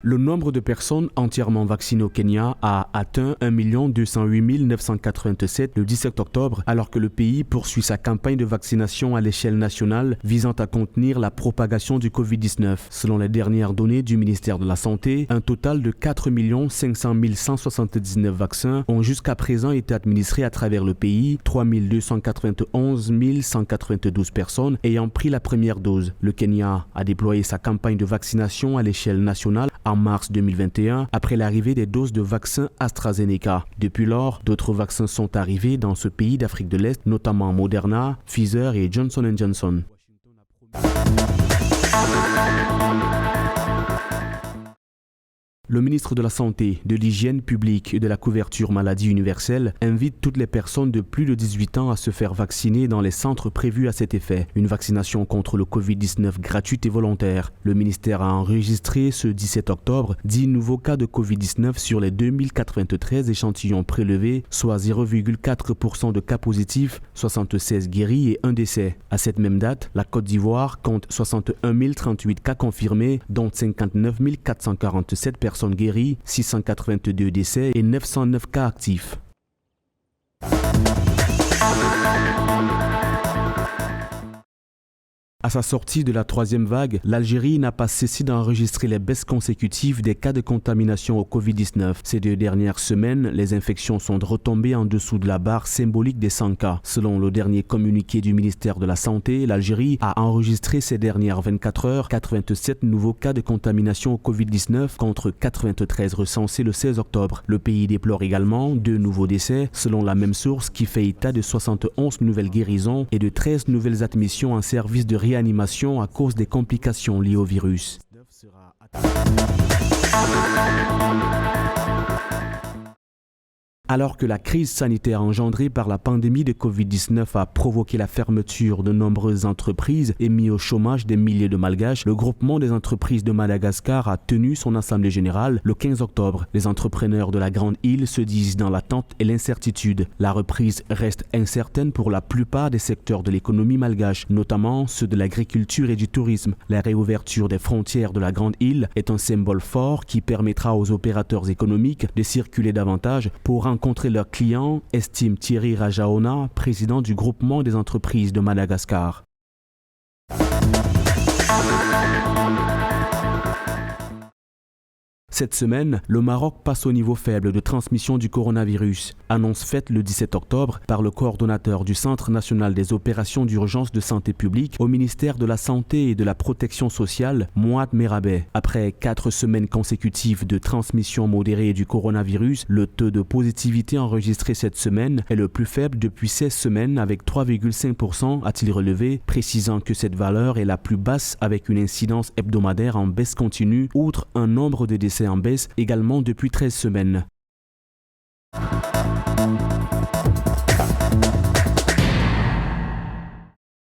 Le nombre de personnes entièrement vaccinées au Kenya a atteint 1 208 987 le 17 octobre, alors que le pays poursuit sa campagne de vaccination à l'échelle nationale visant à contenir la propagation du Covid-19. Selon les dernières données du ministère de la Santé, un total de 4 500 179 vaccins ont jusqu'à présent été administrés à travers le pays, 3 291 192 personnes ayant pris la première dose. Le Kenya a déployé sa campagne de vaccination à l'échelle nationale en mars 2021, après l'arrivée des doses de vaccins AstraZeneca. Depuis lors, d'autres vaccins sont arrivés dans ce pays d'Afrique de l'Est, notamment Moderna, Pfizer et Johnson & Johnson. Le ministre de la Santé, de l'Hygiène publique et de la couverture maladie universelle invite toutes les personnes de plus de 18 ans à se faire vacciner dans les centres prévus à cet effet. Une vaccination contre le Covid-19 gratuite et volontaire. Le ministère a enregistré ce 17 octobre 10 nouveaux cas de Covid-19 sur les 2093 échantillons prélevés, soit 0,4% de cas positifs, 76 guéris et un décès. À cette même date, la Côte d'Ivoire compte 61 038 cas confirmés, dont 59 447 personnes guéries, 682 décès et 909 cas actifs. À sa sortie de la troisième vague, l'Algérie n'a pas cessé d'enregistrer les baisses consécutives des cas de contamination au Covid-19. Ces 2 dernières semaines, les infections sont retombées en dessous de la barre symbolique des 100 cas. Selon le dernier communiqué du ministère de la Santé, l'Algérie a enregistré ces dernières 24 heures 87 nouveaux cas de contamination au Covid-19 contre 93 recensés le 16 octobre. Le pays déplore également 2 nouveaux décès, selon la même source qui fait état de 71 nouvelles guérisons et de 13 nouvelles admissions en service de réanimation à cause des complications liées au virus. Alors que la crise sanitaire engendrée par la pandémie de Covid-19 a provoqué la fermeture de nombreuses entreprises et mis au chômage des milliers de Malgaches, le groupement des entreprises de Madagascar a tenu son assemblée générale le 15 octobre. Les entrepreneurs de la Grande Île se disent dans l'attente et l'incertitude. La reprise reste incertaine pour la plupart des secteurs de l'économie malgache, notamment ceux de l'agriculture et du tourisme. La réouverture des frontières de la Grande Île est un symbole fort qui permettra aux opérateurs économiques de circuler davantage pour rencontrer leurs clients, estime Thierry Rajaona, président du groupement des entreprises de Madagascar. Cette semaine, le Maroc passe au niveau faible de transmission du coronavirus. Annonce faite le 17 octobre par le coordonnateur du Centre national des opérations d'urgence de santé publique au ministère de la Santé et de la Protection sociale, Mouad Merabet. Après 4 semaines consécutives de transmission modérée du coronavirus, le taux de positivité enregistré cette semaine est le plus faible depuis 16 semaines avec 3,5%, a-t-il relevé, précisant que cette valeur est la plus basse avec une incidence hebdomadaire en baisse continue, outre un nombre de décès en baisse également depuis 13 semaines.